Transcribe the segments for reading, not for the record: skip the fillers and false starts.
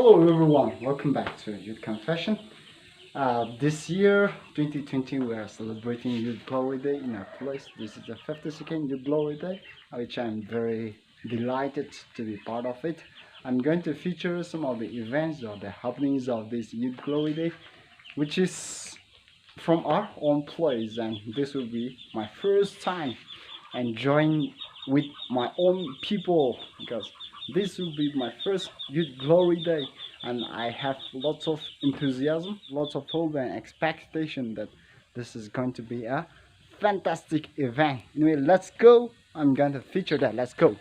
Hello everyone, welcome back to Youth Confession. This year, 2020, we are celebrating Youth Glory Day in our place. This is the 52nd Youth Glory Day, which I'm very delighted to be part of it. I'm going to feature some of the events or the happenings of this Youth Glory Day, which is from our own place, and this will be my first time enjoying with my own people, because this will be my first Youth Glory Day, and I have lots of enthusiasm, lots of hope and expectation that this is going to be a fantastic event. Anyway, let's go. I'm going to feature that. Let's go.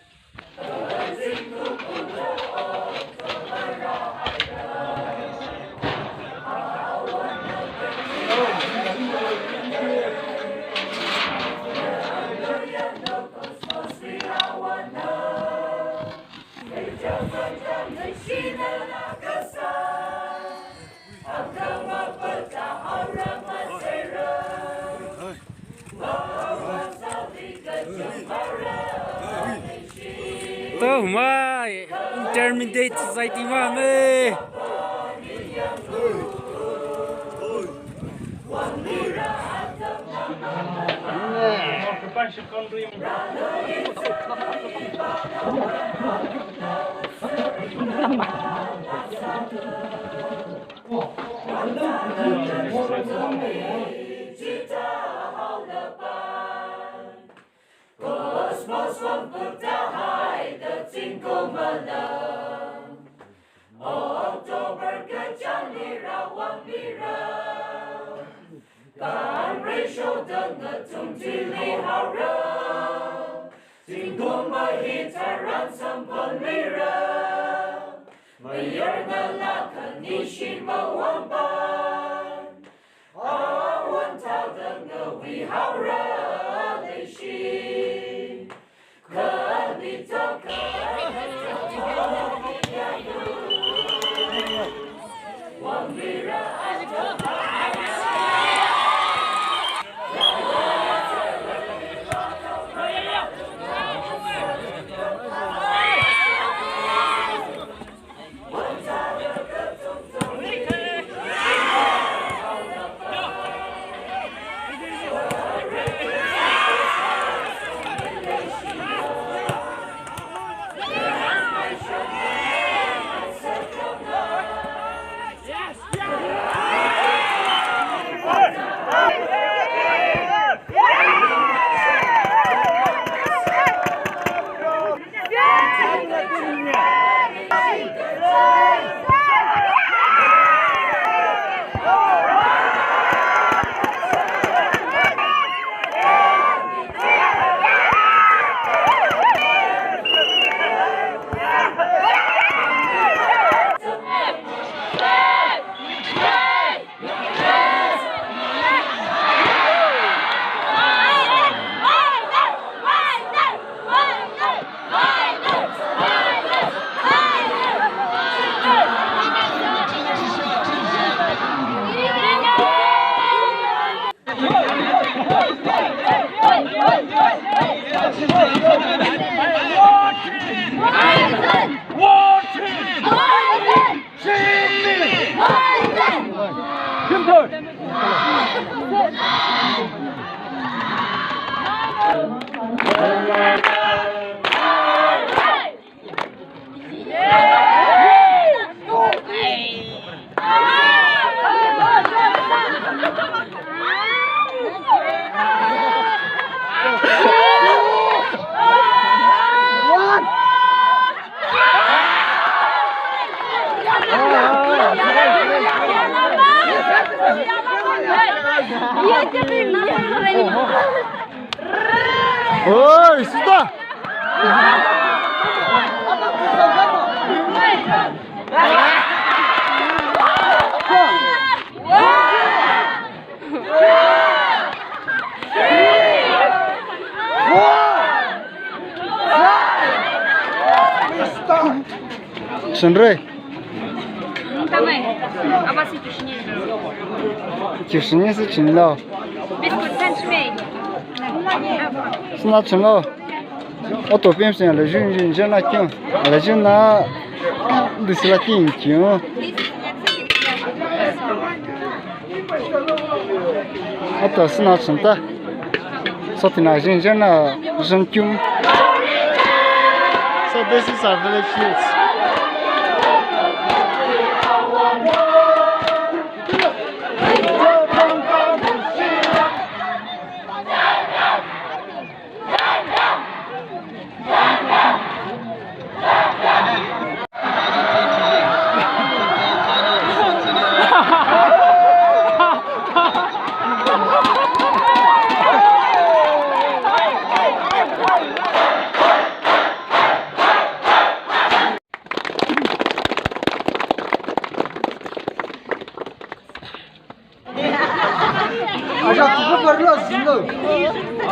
Oh my! Intermediate society, mami! Oi, sudah. Chingjaroi. Apa sih jusnya? Jusnya是青肉。Biscuit French 是拿青肉。我左边是来就拿。This is like ink, you know. Ata snachnta. Sotina jinjana jankyum. So this is our village youth.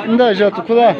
Inda já tu kula.